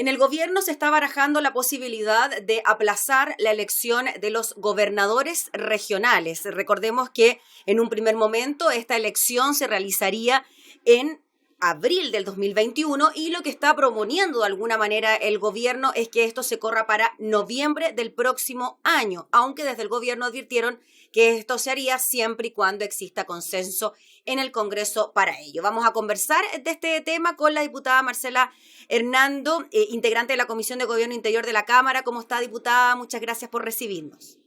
En el gobierno se está barajando la posibilidad de aplazar la elección de los gobernadores regionales. Recordemos que en un primer momento esta elección se realizaría en abril del 2021 y lo que está proponiendo de alguna manera el gobierno es que esto se corra para noviembre del próximo año, aunque desde el gobierno advirtieron que esto se haría siempre y cuando exista consenso en el Congreso para ello. Vamos a conversar de este tema con la diputada Marcela Hernando, integrante de la Comisión de Gobierno Interior de la Cámara. ¿Cómo está, diputada? Muchas gracias por recibirnos.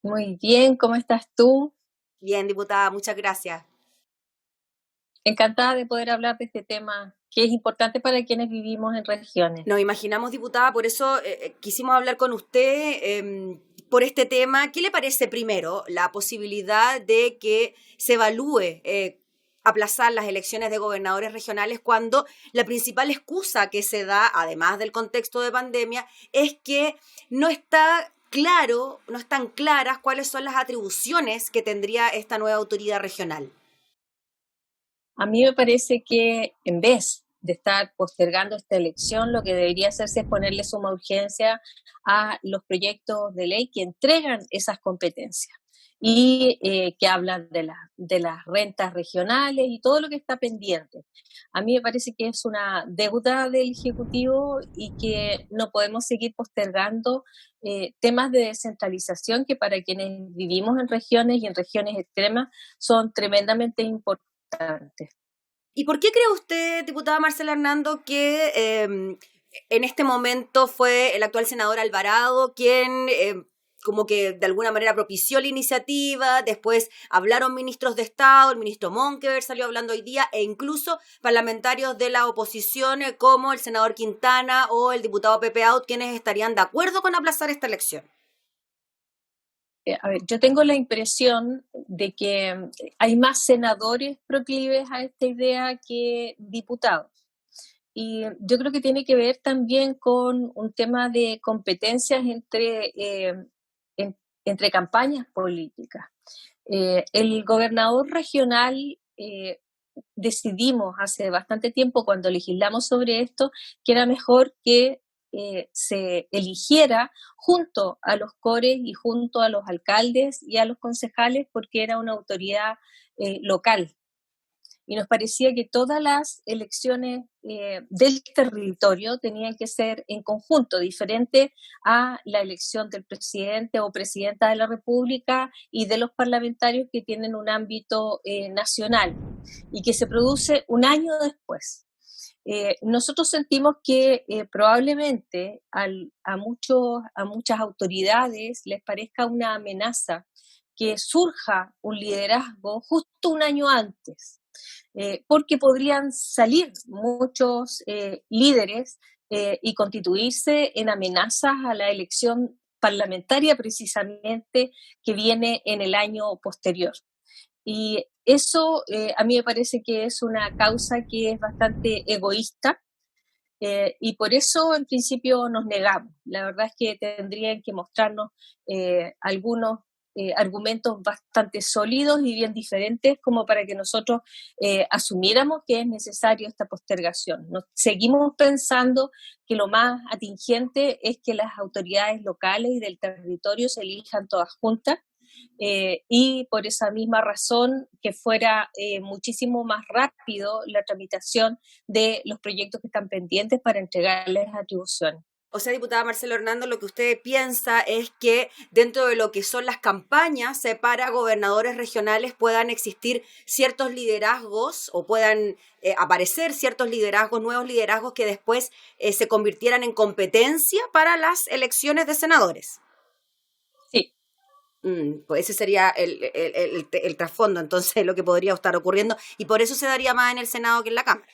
Muy bien, ¿cómo estás tú? Bien, diputada, muchas gracias. Encantada de poder hablar de este tema que es importante para quienes vivimos en regiones. Nos imaginamos, diputada, por eso quisimos hablar con usted por este tema. ¿Qué le parece primero la posibilidad de que se evalúe aplazar las elecciones de gobernadores regionales cuando la principal excusa que se da, además del contexto de pandemia, es que no está claro, no están claras cuáles son las atribuciones que tendría esta nueva autoridad regional? A mí me parece que en vez de estar postergando esta elección, lo que debería hacerse es ponerle suma urgencia a los proyectos de ley que entregan esas competencias y que hablan de las rentas regionales y todo lo que está pendiente. A mí me parece que es una deuda del Ejecutivo y que no podemos seguir postergando temas de descentralización que para quienes vivimos en regiones y en regiones extremas son tremendamente importantes. ¿Y por qué cree usted, diputada Marcela Hernando, que en este momento fue el actual senador Alvarado quien como que de alguna manera propició la iniciativa? Después hablaron ministros de Estado, el ministro Monkever salió hablando hoy día, e incluso parlamentarios de la oposición como el senador Quintana o el diputado Pepe Out, quienes estarían de acuerdo con aplazar esta elección. A ver, yo tengo la impresión de que hay más senadores proclives a esta idea que diputados. Y yo creo que tiene que ver también con un tema de competencias entre campañas políticas. El gobernador regional, decidimos hace bastante tiempo, cuando legislamos sobre esto, que era mejor que se eligiera junto a los cores y junto a los alcaldes y a los concejales, porque era una autoridad local. Y nos parecía que todas las elecciones del territorio tenían que ser en conjunto, diferente a la elección del presidente o presidenta de la República y de los parlamentarios que tienen un ámbito nacional y que se produce un año después. Nosotros sentimos que probablemente a muchas autoridades les parezca una amenaza que surja un liderazgo justo un año antes, porque podrían salir muchos líderes y constituirse en amenazas a la elección parlamentaria precisamente que viene en el año posterior. Y eso a mí me parece que es una causa que es bastante egoísta, y por eso en principio nos negamos. La verdad es que tendrían que mostrarnos algunos argumentos bastante sólidos y bien diferentes como para que nosotros asumiéramos que es necesario esta postergación. Seguimos pensando que lo más atingente es que las autoridades locales y del territorio se elijan todas juntas, y por esa misma razón que fuera muchísimo más rápido la tramitación de los proyectos que están pendientes para entregarles atribuciones. O sea, diputada Marcela Hernando, lo que usted piensa es que dentro de lo que son las campañas para gobernadores regionales puedan existir ciertos liderazgos o puedan aparecer ciertos liderazgos, nuevos liderazgos que después se convirtieran en competencia para las elecciones de senadores. Sí. Pues ese sería el trasfondo, entonces, lo que podría estar ocurriendo, y por eso se daría más en el Senado que en la Cámara.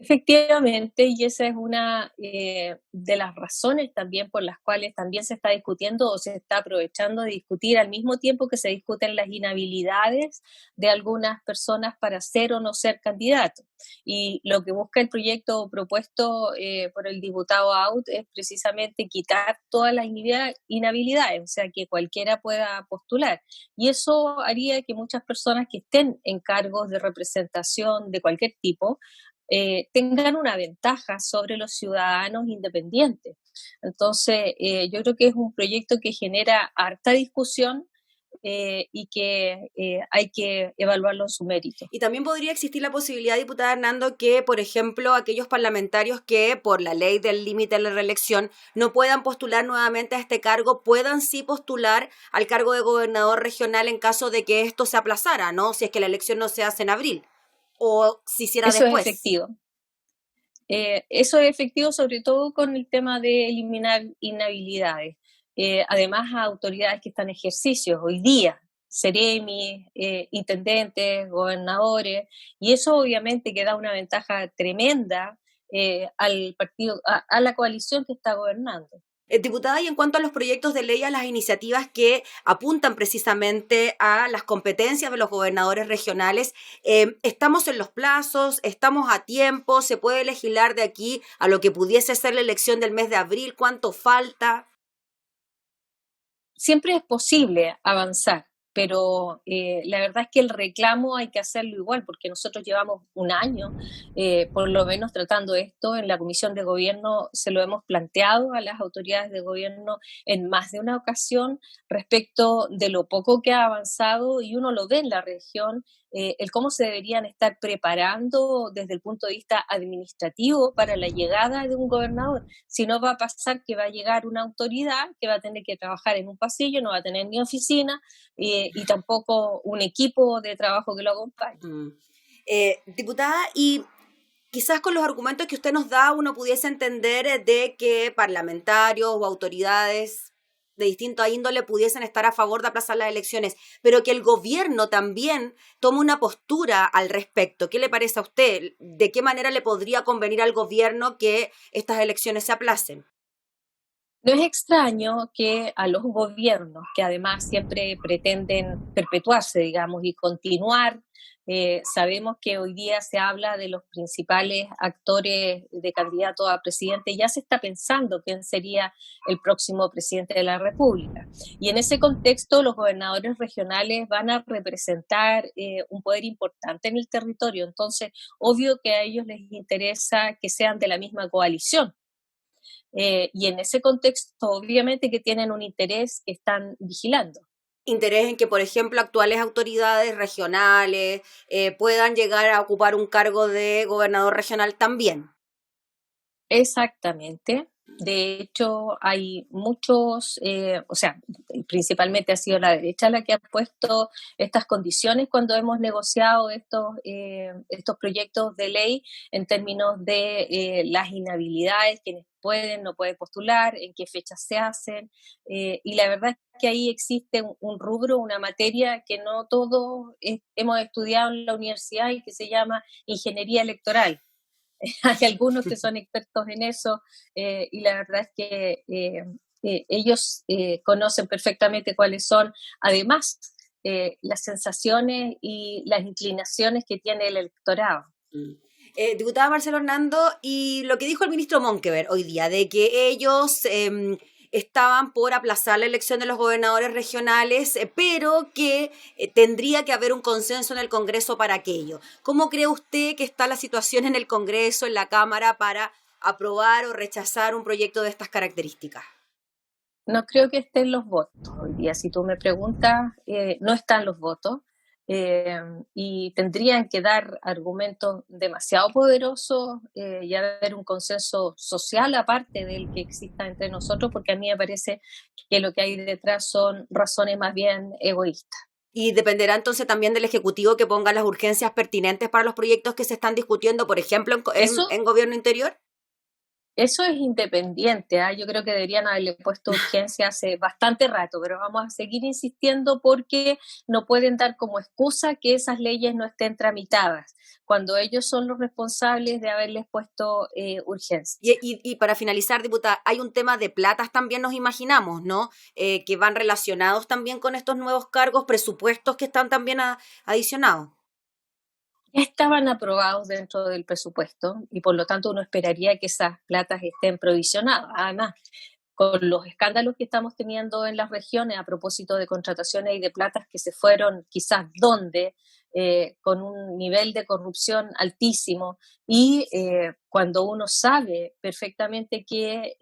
Efectivamente, y esa es una de las razones también por las cuales también se está discutiendo o se está aprovechando de discutir al mismo tiempo que se discuten las inhabilidades de algunas personas para ser o no ser candidatos. Y lo que busca el proyecto propuesto por el diputado Out es precisamente quitar todas las inhabilidades, o sea, que cualquiera pueda postular. Y eso haría que muchas personas que estén en cargos de representación de cualquier tipo tengan una ventaja sobre los ciudadanos independientes. Entonces, yo creo que es un proyecto que genera harta discusión y que hay que evaluarlo en su mérito. Y también podría existir la posibilidad, diputada Hernando, que, por ejemplo, aquellos parlamentarios que por la ley del límite de la reelección no puedan postular nuevamente a este cargo, puedan sí postular al cargo de gobernador regional en caso de que esto se aplazara, ¿no? Si es que la elección no se hace en abril o si hiciera Eso es después. efectivo. Eso es efectivo sobre todo con el tema de eliminar inhabilidades. Además, a autoridades que están en ejercicio hoy día, seremi, intendentes, gobernadores, y eso obviamente que da una ventaja tremenda al partido, a la coalición que está gobernando. Diputada, y en cuanto a los proyectos de ley, a las iniciativas que apuntan precisamente a las competencias de los gobernadores regionales, ¿estamos en los plazos? ¿Estamos a tiempo? ¿Se puede legislar de aquí a lo que pudiese ser la elección del mes de abril? ¿Cuánto falta? Siempre es posible avanzar, pero la verdad es que el reclamo hay que hacerlo igual, porque nosotros llevamos un año, por lo menos tratando esto en la Comisión de Gobierno, se lo hemos planteado a las autoridades de gobierno en más de una ocasión respecto de lo poco que ha avanzado y uno lo ve en la región, el cómo se deberían estar preparando desde el punto de vista administrativo para la llegada de un gobernador. Si no va a pasar que va a llegar una autoridad que va a tener que trabajar en un pasillo, no va a tener ni oficina y tampoco un equipo de trabajo que lo acompañe. Diputada, y quizás con los argumentos que usted nos da uno pudiese entender de que parlamentarios o autoridades de distinta índole pudiesen estar a favor de aplazar las elecciones, pero que el gobierno también tome una postura al respecto. ¿Qué le parece a usted? ¿De qué manera le podría convenir al gobierno que estas elecciones se aplacen? No es extraño que a los gobiernos, que además siempre pretenden perpetuarse, digamos, y continuar, sabemos que hoy día se habla de los principales actores de candidato a presidente, ya se está pensando quién sería el próximo presidente de la República. Y en ese contexto, los gobernadores regionales van a representar un poder importante en el territorio, entonces, obvio que a ellos les interesa que sean de la misma coalición. Y en ese contexto, obviamente que tienen un interés que están vigilando. Interés en que, por ejemplo, actuales autoridades regionales puedan llegar a ocupar un cargo de gobernador regional también. Exactamente. De hecho, hay muchos, o sea, principalmente ha sido la derecha la que ha puesto estas condiciones cuando hemos negociado estos proyectos de ley en términos de las inhabilidades, quienes pueden, no pueden postular, en qué fechas se hacen, y la verdad es que ahí existe un rubro, una materia que no todos hemos estudiado en la universidad y que se llama ingeniería electoral. Hay algunos que son expertos en eso y la verdad es que ellos conocen perfectamente cuáles son, además, las sensaciones y las inclinaciones que tiene el electorado. Diputada Marcelo Hernando, y lo que dijo el ministro Monkever hoy día, de que ellos estaban por aplazar la elección de los gobernadores regionales, pero que tendría que haber un consenso en el Congreso para aquello. ¿Cómo cree usted que está la situación en el Congreso, en la Cámara, para aprobar o rechazar un proyecto de estas características? No creo que estén los votos hoy día. Si tú me preguntas, no están los votos y tendrían que dar argumentos demasiado poderosos y haber un consenso social aparte del que exista entre nosotros, porque a mí me parece que lo que hay detrás son razones más bien egoístas. Y dependerá entonces también del Ejecutivo que ponga las urgencias pertinentes para los proyectos que se están discutiendo, por ejemplo, Eso en Gobierno Interior. Eso es independiente, ¿eh? Yo creo que deberían haberle puesto urgencia hace bastante rato, pero vamos a seguir insistiendo porque no pueden dar como excusa que esas leyes no estén tramitadas, cuando ellos son los responsables de haberles puesto urgencia. Y para finalizar, diputada, hay un tema de platas también, nos imaginamos, ¿no? Que van relacionados también con estos nuevos cargos, presupuestos que están también adicionados. Estaban aprobados dentro del presupuesto y por lo tanto uno esperaría que esas platas estén provisionadas. Además, con los escándalos que estamos teniendo en las regiones a propósito de contrataciones y de platas que se fueron quizás donde, con un nivel de corrupción altísimo, y cuando uno sabe perfectamente que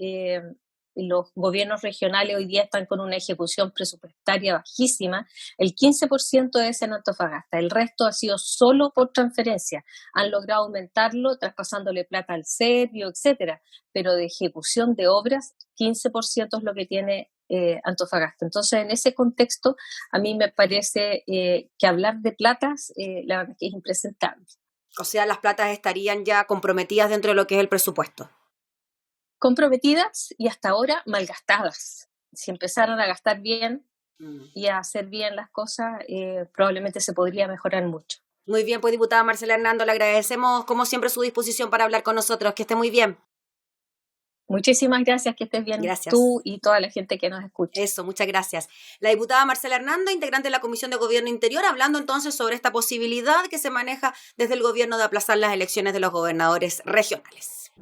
los gobiernos regionales hoy día están con una ejecución presupuestaria bajísima, el 15% es en Antofagasta, el resto ha sido solo por transferencia. Han logrado aumentarlo traspasándole plata al serbio, etcétera, pero de ejecución de obras, 15% es lo que tiene Antofagasta. Entonces, en ese contexto, a mí me parece que hablar de platas, la verdad que es impresentable. O sea, las platas estarían ya comprometidas dentro de lo que es el presupuesto. Comprometidas y hasta ahora malgastadas. Si empezaran a gastar bien y a hacer bien las cosas, probablemente se podría mejorar mucho. Muy bien, pues diputada Marcela Hernando, le agradecemos como siempre su disposición para hablar con nosotros. Que esté muy bien. Muchísimas gracias, que estés bien. Gracias. Tú y toda la gente que nos escucha. Eso, muchas gracias. La diputada Marcela Hernando, integrante de la Comisión de Gobierno Interior, hablando entonces sobre esta posibilidad que se maneja desde el gobierno de aplazar las elecciones de los gobernadores regionales.